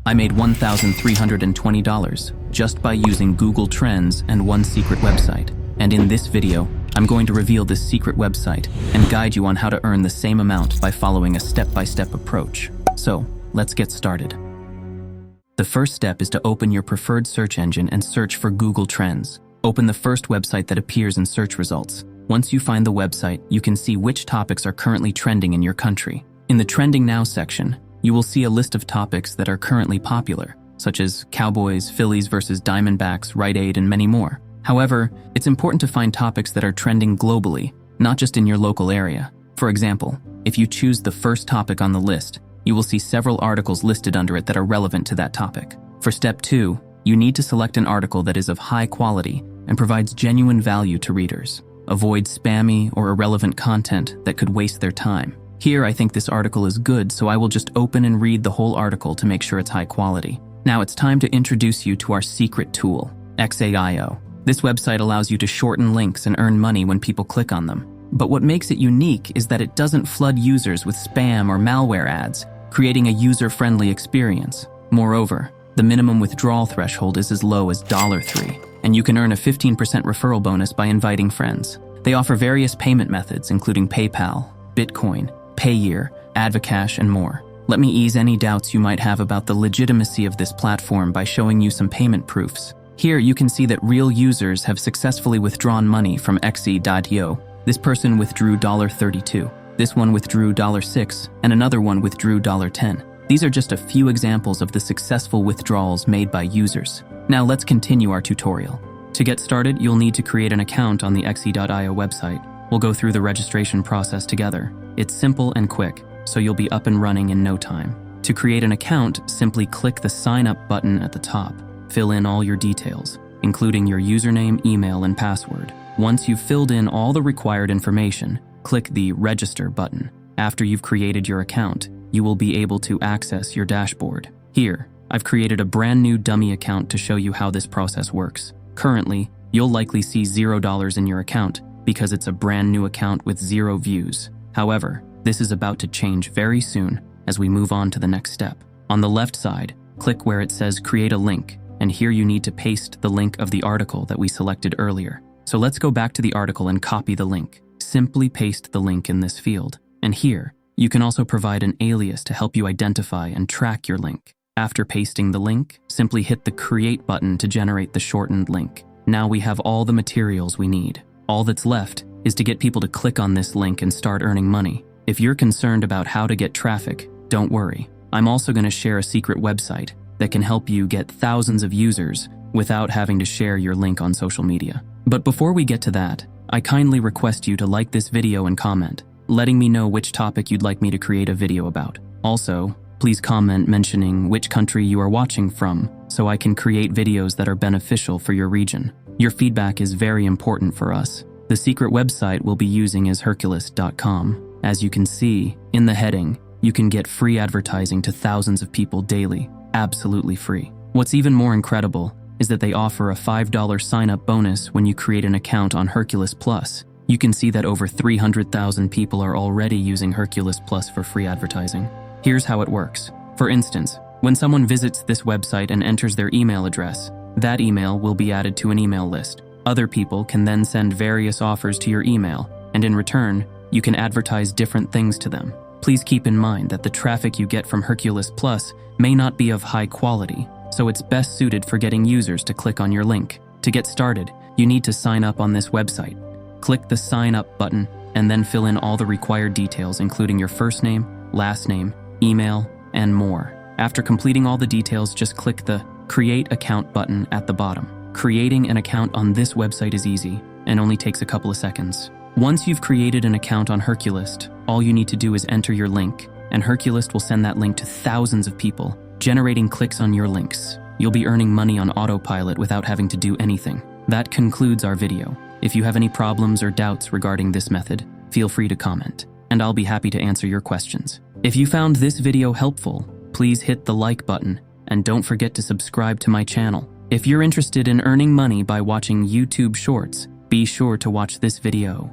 I made $1,320 just by using Google Trends and one secret website. And in this video, I'm going to reveal this secret website and guide you on how to earn the same amount by following a step-by-step approach. So, let's get started. The first step is to open your preferred search engine and search for Google Trends. Open the first website that appears in search results. Once you find the website, you can see which topics are currently trending in your country. In the Trending Now section, you will see a list of topics that are currently popular, such as Cowboys, Phillies versus Diamondbacks, Rite Aid, and many more. However, it's important to find topics that are trending globally, not just in your local area. For example, if you choose the first topic on the list, you will see several articles listed under it that are relevant to that topic. For step 2, you need to select an article that is of high quality and provides genuine value to readers. Avoid spammy or irrelevant content that could waste their time. Here, I think this article is good, so I will just open and read the whole article to make sure it's high quality. Now it's time to introduce you to our secret tool, Xai. This website allows you to shorten links and earn money when people click on them. But what makes it unique is that it doesn't flood users with spam or malware ads, creating a user-friendly experience. Moreover, the minimum withdrawal threshold is as low as $3, and you can earn a 15% referral bonus by inviting friends. They offer various payment methods, including PayPal, Bitcoin, Payeer, Advocash, and more. Let me ease any doubts you might have about the legitimacy of this platform by showing you some payment proofs. Here you can see that real users have successfully withdrawn money from Xai.io. This person withdrew $32. This one withdrew $6, and another one withdrew $10. These are just a few examples of the successful withdrawals made by users. Now let's continue our tutorial. To get started, you'll need to create an account on the Xai.io website. We'll go through the registration process together. It's simple and quick, so you'll be up and running in no time. To create an account, simply click the Sign Up button at the top. Fill in all your details, including your username, email, and password. Once you've filled in all the required information, click the Register button. After you've created your account, you will be able to access your dashboard. Here, I've created a brand new dummy account to show you how this process works. Currently, you'll likely see $0 in your account because it's a brand new account with 0 views. However, this is about to change very soon as we move on to the next step. On the left side, click where it says Create a Link, and here you need to paste the link of the article that we selected earlier. So let's go back to the article and copy the link. Simply paste the link in this field. And here, you can also provide an alias to help you identify and track your link. After pasting the link, simply hit the Create button to generate the shortened link. Now we have all the materials we need. All that's left is to get people to click on this link and start earning money. If you're concerned about how to get traffic, don't worry. I'm also going to share a secret website that can help you get thousands of users without having to share your link on social media. But before we get to that, I kindly request you to like this video and comment, letting me know which topic you'd like me to create a video about. Also, please comment mentioning which country you are watching from so I can create videos that are beneficial for your region. Your feedback is very important for us. The secret website we'll be using is Hercules.com. As you can see, in the heading, you can get free advertising to thousands of people daily, absolutely free. What's even more incredible is that they offer a $5 sign-up bonus when you create an account on Hercules Plus. You can see that over 300,000 people are already using Hercules Plus for free advertising. Here's how it works. For instance, when someone visits this website and enters their email address, that email will be added to an email list. Other people can then send various offers to your email, and in return, you can advertise different things to them. Please keep in mind that the traffic you get from Hercules Plus may not be of high quality, so it's best suited for getting users to click on your link. To get started, you need to sign up on this website. Click the Sign Up button and then fill in all the required details, including your first name, last name, email, and more. After completing all the details, just click the Create Account button at the bottom. Creating an account on this website is easy and only takes a couple of seconds. Once you've created an account on Hercules, all you need to do is enter your link, and Hercules will send that link to thousands of people, generating clicks on your links. You'll be earning money on autopilot without having to do anything. That concludes our video. If you have any problems or doubts regarding this method, feel free to comment, and I'll be happy to answer your questions. If you found this video helpful, please hit the like button, and don't forget to subscribe to my channel. If you're interested in earning money by watching YouTube Shorts, be sure to watch this video.